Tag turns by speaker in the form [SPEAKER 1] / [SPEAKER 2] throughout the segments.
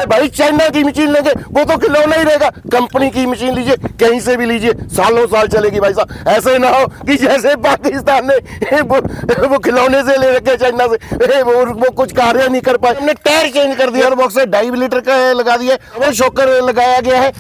[SPEAKER 1] भाई चाइना की मशीन लेंगे वो तो खिलौना ही रहेगा। कंपनी की मशीन लीजिए, कहीं से भी लीजिए, सालों साल चलेगी भाई साहब। ऐसे ना हो कि जैसे पाकिस्तान ने वो खिलौने से ले रखे चाइना से, वो कुछ कार्य नहीं कर पाए। हमने टायर चेंज कर दिया, बॉक्स 2.5 लीटर का लगा दिया, वो शॉकर लगाया गया है।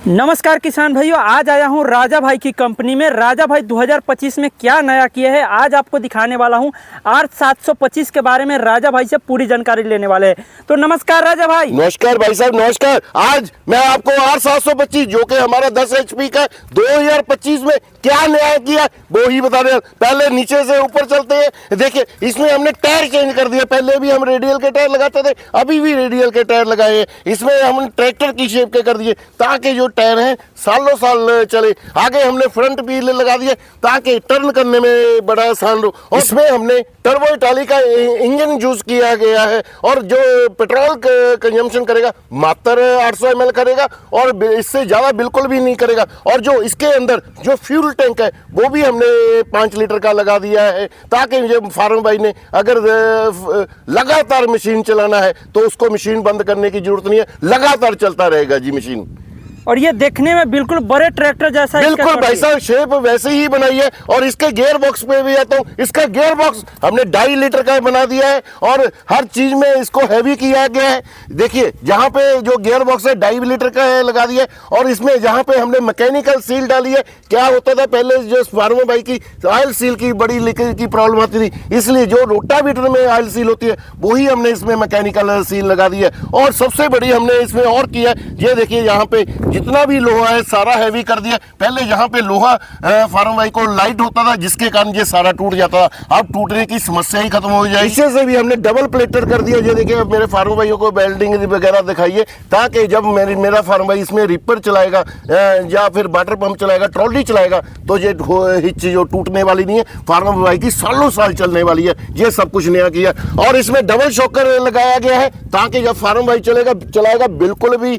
[SPEAKER 2] नमस्कार किसान भाइयों, आज आया हूँ राजा भाई की कंपनी में। राजा भाई 2025 में क्या नया किया है आज आपको दिखाने वाला हूँ। R725 के बारे में राजा भाई से पूरी जानकारी लेने वाले हैं। तो नमस्कार राजा भाई।
[SPEAKER 1] नमस्कार भाई साहब, नमस्कार। आज मैं आपको R725 जो कि हमारा 10 HP का 2025 में क्या नया किया वो ही बता रहे हैं। पहले नीचे से ऊपर चलते हैं। देखिए इसमें हमने टायर चेंज कर दिया। पहले भी हम रेडियल के टायर लगाते थे, अभी भी रेडियल के टायर लगाए हैं। इसमें हम ट्रैक्टर की शेप के कर दिए ताकि जो टायर हैं सालों साल चले। आगे हमने फ्रंट व्हील लगा दिए ताकि टर्न करने में बड़ा आसान हो। और इसमें हमने टर्बो इटाली का इंजन यूज किया गया है और जो पेट्रोल कंजम्पशन करेगा मात्र 800 ml करेगा और इससे ज्यादा बिल्कुल भी नहीं करेगा। और जो इसके अंदर जो फ्यूल टैंक है वो भी हमने 5 लीटर का लगा दिया है ताकि जब फार्म भाई ने अगर लगातार मशीन चलाना है तो उसको मशीन बंद करने की जरूरत नहीं है, लगातार चलता रहेगा जी मशीन।
[SPEAKER 2] और ये देखने में बिल्कुल बड़े ट्रैक्टर जैसा है।
[SPEAKER 1] बिल्कुल भाई साहब, शेप वैसे ही बनाई है। और इसके गियर बॉक्स पे भी आता हूँ, इसका गियर बॉक्स हमने 2.5 लीटर का बना दिया है और हर चीज में इसको हैवी किया गया है। देखिए जहाँ पे जो गियर बॉक्स है 2.5 लीटर का है लगा दिया है। और इसमें जहाँ पे हमने मैकेनिकल सील डाली है, क्या होता था पहले जो फार्मर भाई की ऑयल सील की बड़ी लीकेज की प्रॉब्लम आती थी, इसलिए जो रोटावेटर में ऑयल सील होती है वही हमने इसमें मैकेनिकल सील लगा दी है। और सबसे बड़ी हमने इसमें और किया है, ये देखिए यहाँ पे जितना भी लोहा है सारा हैवी कर दिया। पहले यहाँ पे लोहा फार्म भाई को लाइट होता था जिसके कारण ये सारा टूट जाता था, अब टूटने की समस्या ही खत्म हो जाए। इसे से भी हमने डबल प्लेटर कर दिया। ये देखिए मेरे फार्म भाइयों को वेल्डिंग वगैरह दिखाइए ताकि जब मेरा फार्म भाई इसमें रिपर चलाएगा या फिर वाटर पंप चलाएगा, ट्रॉली चलाएगा तो ये हिच जो टूटने वाली नहीं है, फार्म भाई की सालों साल चलने वाली है। ये सब कुछ नया किया और इसमें डबल शॉकर लगाया गया है ताकि जब फार्म भाई चलाएगा बिल्कुल भी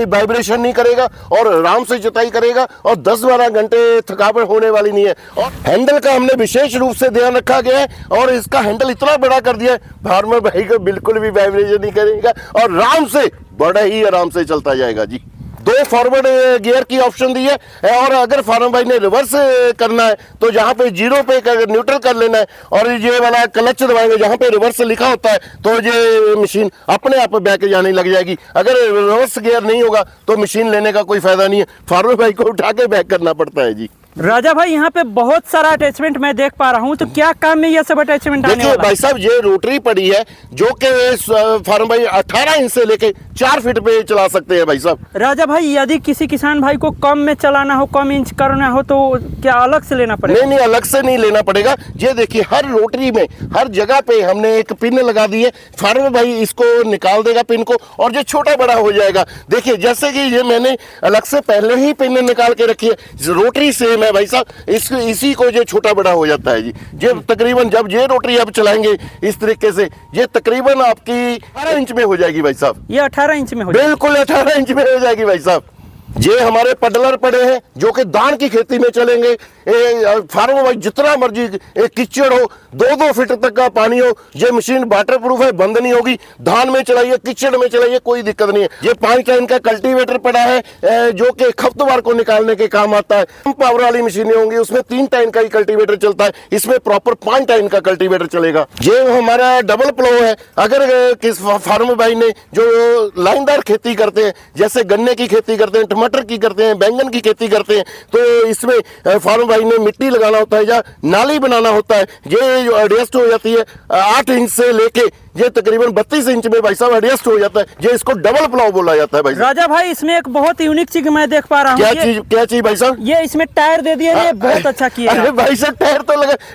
[SPEAKER 1] वाइब्रेशन नहीं करेगा और आराम से जुताई करेगा और 10-12 घंटे थकावट होने वाली नहीं है। और हैंडल का हमने विशेष रूप से ध्यान रखा गया है और इसका हैंडल इतना बड़ा कर दिया है फार्मर भाई को बिल्कुल भी वाइब्रेशन नहीं करेगा और आराम से बड़ा ही आराम से चलता जाएगा जी। 2 फॉरवर्ड गियर की ऑप्शन दी है और अगर फार्म भाई ने रिवर्स करना है तो जहाँ पे 0 पे न्यूट्रल कर लेना है और ये वाला क्लच दबाएंगे जहाँ पे रिवर्स लिखा होता है तो ये मशीन अपने आप बैक जाने लग जाएगी। अगर रिवर्स गियर नहीं होगा तो मशीन लेने का कोई फायदा नहीं है, फार्म भाई को उठा के बैक करना पड़ता है जी।
[SPEAKER 2] राजा भाई यहाँ पे बहुत सारा अटैचमेंट मैं देख पा रहा हूँ, तो क्या काम में ये सब अटैचमेंट आने
[SPEAKER 1] देखिए
[SPEAKER 2] वाला है?
[SPEAKER 1] भाई साहब ये रोटरी पड़ी है जो कि फार्म भाई 18 इंच से लेके 4 फीट पे चला सकते हैं भाई साहब।
[SPEAKER 2] राजा भाई यदि किसी किसान भाई को कम में चलाना हो, कम इंच करना हो तो क्या अलग से लेना पड़ेगा?
[SPEAKER 1] नहीं, अलग से नहीं लेना पड़ेगा। ये देखिए हर रोटरी में हर जगह पे हमने एक पिन लगा दी है। फार्मर भाई इसको निकाल देगा पिन को और ये छोटा बड़ा हो जाएगा। देखिए जैसे कि ये मैंने अलग से पहले ही पिन निकाल के रखी है, रोटरी सेम है भाई साहब, इसी को ये छोटा बड़ा हो जाता है जी। ये तकरीबन जब ये रोटरी आप चलाएंगे इस तरीके से ये तकरीबन आपकी 18 इंच में हो जाएगी भाई साहब।
[SPEAKER 2] ये 18 इंच में हो
[SPEAKER 1] बिल्कुल 18 इंच में हो जाएगी भाई साहब। ये हमारे पडलर पड़े हैं जो कि धान की खेती में चलेंगे। फार्म भाई जितना मर्जी कीचड़ हो, 2-2 फीट तक का पानी हो, ये मशीन वाटर प्रूफ है, बंद नहीं होगी। धान में चलाइए, कीचड़ में चलाइए, कोई दिक्कत नहीं है। ये 5 टन का कल्टीवेटर पड़ा है जो कि खपतवार को निकालने के काम आता है। कम पावर वाली मशीनें होंगी, उसमें 3 टन का ही कल्टीवेटर चलता है, इसमें प्रॉपर 5 टन का कल्टीवेटर चलेगा। ये हमारा डबल प्लो है। अगर किस फार्म भाई ने जो लाइनदार खेती करते हैं, जैसे गन्ने की खेती करते हैं, टमाटर की करते हैं, बैंगन की खेती करते हैं, तो इसमें फार्म भाई ने मिट्टी लगाना होता है या नाली बनाना होता है। ये जो एडजस्ट हो जाती है 8 इंच से लेके ये तकरीबन 32 इंच में भाई साहब एडजस्ट हो जाता है। ये इसको डबल प्लाव बोला जाता है भाई साहब।
[SPEAKER 2] राजा भाई इसमें एक बहुत यूनिक चीज मैं देख पा रहा हूँ।
[SPEAKER 1] क्या चीज भाई साहब?
[SPEAKER 2] ये इसमें टायर दे दिए, ये बहुत अच्छा किया।
[SPEAKER 1] अरे भाई साहब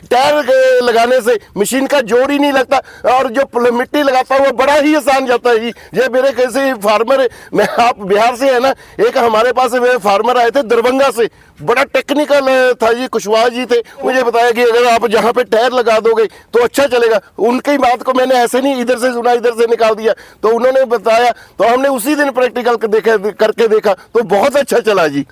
[SPEAKER 1] टायर लगाने से मशीन का जोड़ ही नहीं लगता, और जो मिट्टी लगाता है वो बड़ा ही आसान जाता है। ये मेरे कैसे फार्मर, मैं आप बिहार से है ना, एक हमारे पास फार्मर आए थे दरभंगा से, बड़ा टेक्निकल था जी, कुशवाहा जी थे। मुझे बताया कि अगर आप जहाँ पे टायर लगा दोगे तो अच्छा चलेगा। उनकी बात को मैंने ऐसे नहीं इधर से सुना इधर से निकाल दिया, तो उन्होंने बताया तो हमने उसी दिन प्रैक्टिकल करके देखा तो बहुत अच्छा चला जी।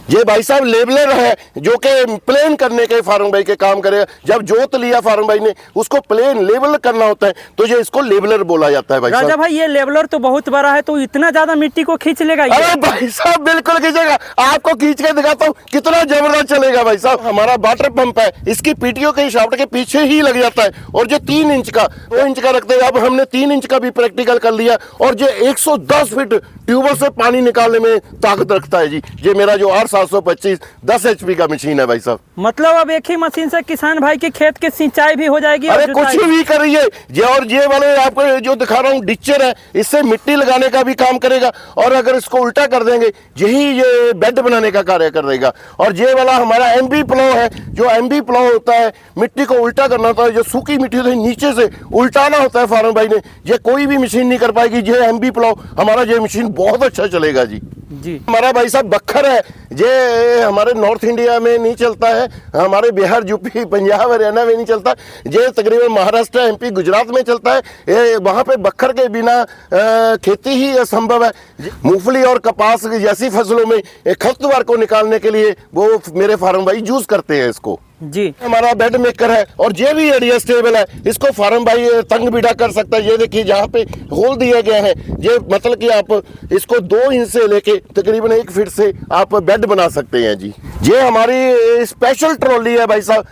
[SPEAKER 1] ये भाई साहब लेबलर है जो कि प्लेन करने के फार्म भाई के काम करेगा। जब जोत लिया फार्म भाई ने, उसको प्लेन लेबल करना होता है, तो ये इसको लेबलर बोला जाता है भाई साहब।
[SPEAKER 2] राजा भाई ये लेबलर तो बहुत बड़ा है, तो इतना ज्यादा मिट्टी को खींच लेगा ये?
[SPEAKER 1] अरे भाई साहब बिल्कुल खींचेगा, आपको खींच के दिखाता हूँ कितना जबरदस्त चलेगा भाई साहब। हमारा वाटर पंप है, इसकी पीटीओ के शाफ्ट के पीछे ही लग जाता है, और जो 3 इंच का 2 इंच का रखते हैं, अब हमने 3 इंच का भी प्रैक्टिकल कर लिया, और जो 110 फीट ट्यूबवेल से पानी निकालने में ताकत रखता है जी। ये मेरा जो 8725 10 HP का मशीन है भाई साहब।
[SPEAKER 2] मतलब अब एक ही मशीन से किसान भाई के खेत की सिंचाई भी हो जाएगी?
[SPEAKER 1] अरे कुछ भी करिए। ये वाले आपको जो दिखा रहा हूँ डिक्चर है, इससे मिट्टी लगाने का भी काम करेगा, और अगर इसको उल्टा कर देंगे यही ये बेड बनाने का कार्य कर देगा। और ये वाला हमारा एमबी प्लो है, जो एमबी प्लो होता है, मिट्टी को उल्टा करना होता है, जो सूखी मिट्टी होती है नीचे से उल्टाना होता है फार्म भाई ने, ये कोई भी मशीन नहीं कर पाएगी। ये एमबी प्लो हमारा, ये मशीन बहुत अच्छा चलेगा जी। हमारा भाई साहब बखर है, ये हमारे नॉर्थ इंडिया में नहीं चलता है, हमारे बिहार यूपी पंजाब हरियाणा में नहीं चलता, ये तकरीबन महाराष्ट्र एमपी गुजरात में चलता है। वहाँ पे बखर के बिना खेती ही असंभव है। मूंगफली और कपास जैसी फसलों में खरपतवार को निकालने के लिए वो मेरे फार्म भाई यूज करते हैं इसको
[SPEAKER 2] जी।
[SPEAKER 1] हमारा बेड मेकर है, और ये भी एडजस्टेबल है, इसको फार्म भाई तंग बीड़ा कर सकता है। ये देखिए जहाँ पे होल दिए गए हैं, ये मतलब कि आप इसको 2 इंच से लेके तकरीबन 1 फीट से आप बेड बना सकते हैं जी। ये हमारी स्पेशल ट्रॉली है भाई साहब,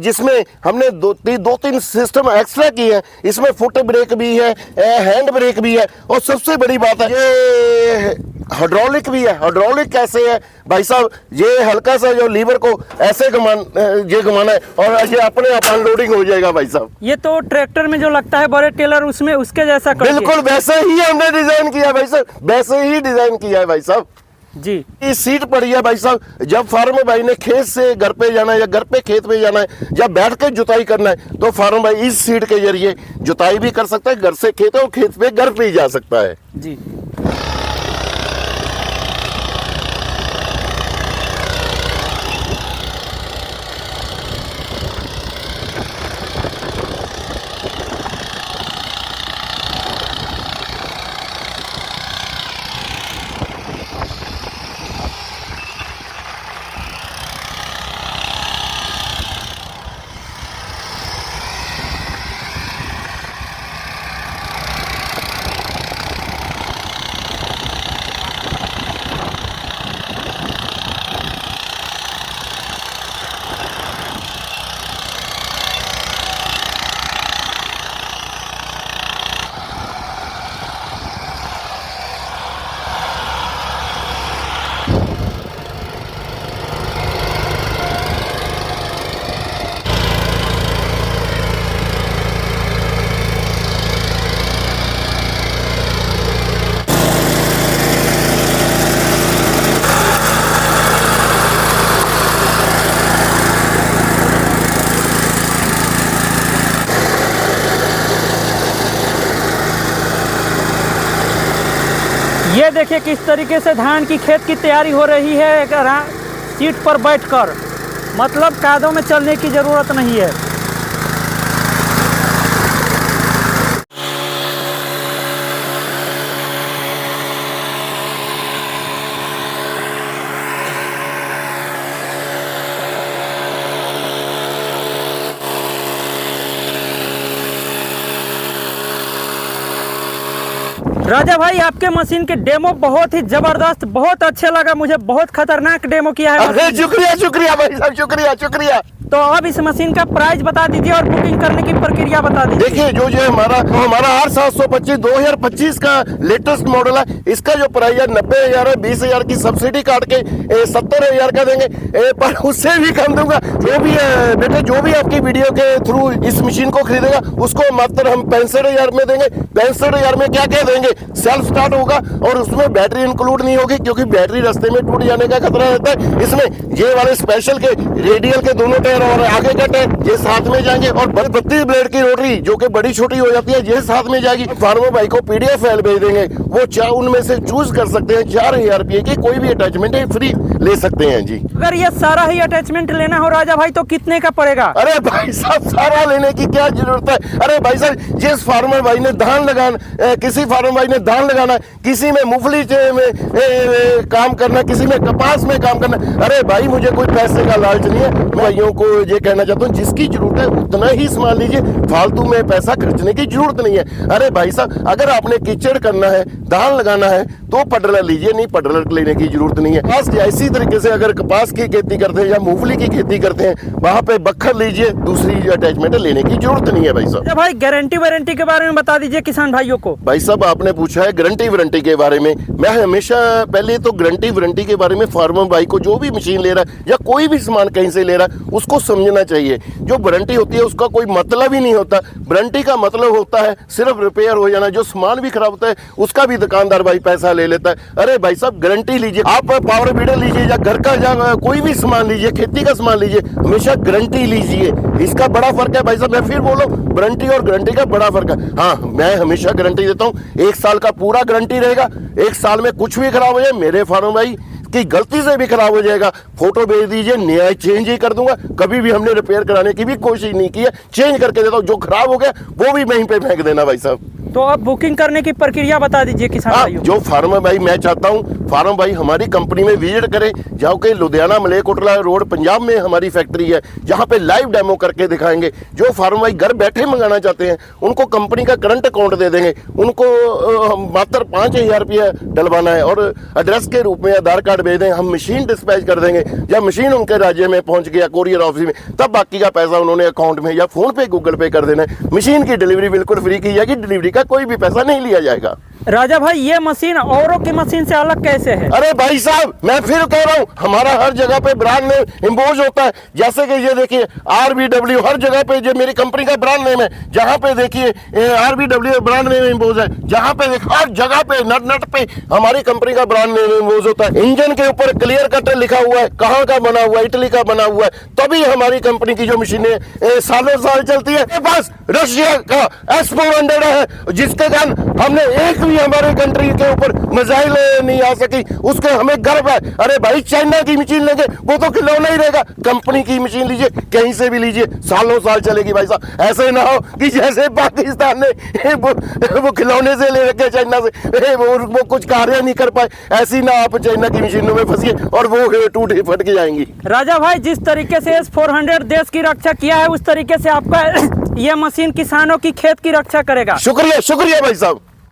[SPEAKER 1] जिसमें हमने 2-3 सिस्टम एक्स्ट्रा किए हैं। इसमें फुट ब्रेक भी है, हैंड ब्रेक भी है, और सबसे बड़ी बात है ये हाइड्रोलिक भी है। हाइड्रोलिक कैसे है भाई साहब? ये हल्का सा जो लीवर को ऐसे घुमाना है, और ये अपने आप अनलोडिंग हो जाएगा भाई साहब।
[SPEAKER 2] ये तो ट्रैक्टर में जो लगता है बड़े टेलर, उसमें उसके जैसा
[SPEAKER 1] बिल्कुल वैसे ही हमने डिजाइन किया है भाई साहब, वैसे ही डिजाइन किया है भाई साहब
[SPEAKER 2] जी।
[SPEAKER 1] ये सीट पड़ी है भाई साहब, जब फार्म भाई ने खेत से घर पे जाना है या घर पे खेत पे जाना है, जब बैठ के जुताई करना है, तो फार्म भाई इस सीट के जरिए जुताई भी कर सकता है, घर से खेत और खेत पे घर पे ही जा सकता है
[SPEAKER 2] जी। ये देखिए किस तरीके से धान की खेत की तैयारी हो रही है सीट पर बैठकर, मतलब कादों में चलने की ज़रूरत नहीं है। राजा भाई आपके मशीन के डेमो बहुत ही जबरदस्त, बहुत अच्छे लगा मुझे, बहुत खतरनाक डेमो किया है।
[SPEAKER 1] अरे शुक्रिया शुक्रिया भाई साहब, शुक्रिया शुक्रिया।
[SPEAKER 2] तो अब इस मशीन का प्राइस बता दीजिए और बुकिंग करने की प्रक्रिया बता दीजिए।
[SPEAKER 1] देखिए जो हमारा R725 2025 का लेटेस्ट मॉडल है, इसका जो प्राइस है 90,000 है, 20,000 की सब्सिडी काट के 70,000 का देंगे, पर उससे भी कम दूंगा। जो भी है बेटे, जो भी आपकी वीडियो के थ्रू इस मशीन को खरीदेगा उसको मात्र हम 65,000 में देंगे। 65,000 में क्या क्या देंगे, सेल्फ स्टार्ट होगा और उसमें बैटरी इंक्लूड नहीं होगी, क्योंकि बैटरी रास्ते में टूट जाने का खतरा रहता है। इसमें ये वाले स्पेशल के रेडियल के दोनों टायर और आगे का टायर ये साथ में जाएंगे, और 32 ब्लेड की रोटरी जो कि बड़ी छोटी हो जाती है ये साथ में जाएगी। फार्मर भाई को PDF फाइल भेज देंगे, वो उनमें से चूज कर सकते हैं। 4,000 रुपये की कोई भी अटैचमेंट है फ्री ले सकते हैं जी।
[SPEAKER 2] अगर ये सारा ही अटैचमेंट लेना हो राजा भाई तो कितने का पड़ेगा?
[SPEAKER 1] अरे भाई साहब सारा लेने की क्या जरूरत है। अरे भाई साहब जिस फार्मर भाई ने धान लगाना, किसी फार्मर भाई ने धान लगाना, किसी में मूंगफली में काम करना, किसी में कपास में काम करना, अरे भाई मुझे कोई पैसे का लालच नहीं है। मैं भाइयों को ये कहना चाहता हूँ जिसकी जरूरत है उतना ही सामान लीजिए, फालतू में पैसा खर्चने की जरूरत नहीं है। अरे भाई साहब अगर आपने कीचड़ करना है, धान लगाना है तो पडलर लीजिए, नहीं पडलर लेने की जरूरत नहीं है। इसी तरीके से अगर कपास की खेती करते हैं या मूंगफली की खेती करते हैं वहां पे बखर लीजिए, दूसरी अटैचमेंट लेने की जरूरत नहीं है भाई साहब।
[SPEAKER 2] भाई गारंटी वारंटी के बारे में बता दीजिए किसान भाइयों को।
[SPEAKER 1] भाई साहब आपने पूछा है गारंटी वारंटी के बारे में, मैं हमेशा पहले तो गारंटी वारंटी के बारे में फार्मर भाई को जो भी मशीन ले रहा है या कोई भी सामान कहीं से ले रहा है उसको समझना चाहिए। जो वारंटी होती है उसका कोई मतलब ही नहीं होता। वारंटी का मतलब होता है सिर्फ रिपेयर हो जाना, जो सामान भी खराब होता है उसका भी दुकानदार भाई पैसा ले लेता है। अरे भाई साहब गारंटी लीजिए, आप पावर बीडर लीजिए या घर का कोई भी सामान लीजिए, खेती का सामान लीजिए, हमेशा गारंटी लीजिए। इसका बड़ा फर्क है भाई साहब, मैं फिर बोलूं वारंटी और गारंटी का बड़ा फर्क है। हाँ मैं हमेशा गारंटी देता हूँ, 1 साल का पूरा गारंटी रहेगा। 1 साल में कुछ भी खराब हो जाए, मेरे फार्मर भाई की गलती से भी खराब हो जाएगा, फोटो भेज दीजिए, नया चेंज ही कर दूंगा। कभी भी हमने रिपेयर कराने की भी कोशिश नहीं की है, चेंज करके देता हूँ। जो खराब हो गया वो भी वहीं पे फेंक देना भाई साहब।
[SPEAKER 2] तो अब बुकिंग करने की प्रक्रिया बता दीजिए किसान भाइयों।
[SPEAKER 1] जो फार्मर भाई, मैं चाहता हूँ फार्मर भाई हमारी कंपनी में विजिट करें, जहाँ के लुधियाना मलेरकोटला रोड पंजाब में हमारी फैक्ट्री है, जहाँ पे लाइव डेमो करके दिखाएंगे। जो फार्मर भाई घर बैठे मंगाना चाहते हैं उनको कंपनी का करंट अकाउंट दे देंगे, उनको मात्र 5,000 रुपया डलवाना है और एड्रेस के रूप में आधार कार्ड भेज दें, हम मशीन डिस्पैच कर देंगे। जब मशीन उनके राज्य में पहुंच गया कोरियर ऑफिस में, तब बाकी का पैसा उन्होंने अकाउंट में या फोन पे गूगल पे कर देना है। मशीन की डिलीवरी बिल्कुल फ्री की जाएगी, डिलीवरी का कोई भी पैसा नहीं लिया जाएगा।
[SPEAKER 2] राजा भाई ये मशीन औरों की मशीन से अलग कैसे है?
[SPEAKER 1] अरे भाई साहब मैं फिर कह रहा हूँ, हमारा हर जगह पे ब्रांड नेम इम्पोज होता है। जैसे कि ये देखिए RBW, हर जगह पे जो मेरी कंपनी का ब्रांड नेम है, जहाँ पे देखिए RBW ब्रांड नेम इम्पोज है, जहाँ पे हर जगह पे नट पे हमारी कंपनी का ब्रांड नेम इम्पोज होता है। इंजन के ऊपर क्लियर कट लिखा हुआ है, कहाँ का बना हुआ है, इटली का बना हुआ है, तभी हमारी कंपनी की जो मशीनें सालों साल चलती है। बस रशिया का S400 है, जिसके कारण हमने एक भी हमारे कंट्री के ऊपर मिसाइल नहीं आ सकी, उसके हमें गर्व है। अरे भाई चाइना की मशीन लेंगे वो तो खिलौना ही रहेगा, कंपनी की मशीन लीजिए, कहीं से भी लीजिए, सालों साल चलेगी भाई साहब। ऐसे ना हो कि जैसे पाकिस्तान ने वो खिलौने से ले रखे चाइना से, वो कुछ कार्य नहीं कर पाए, ऐसी ना आप चाइना की मशीनों में फंसिए और वो टूट फट के जाएंगी।
[SPEAKER 2] राजा भाई जिस तरीके से S400 देश की रक्षा किया है उस तरीके से आपका यह मशीन किसानों की खेत की रक्षा करेगा।
[SPEAKER 1] शुक्रिया शुक्रिया भाई साहब।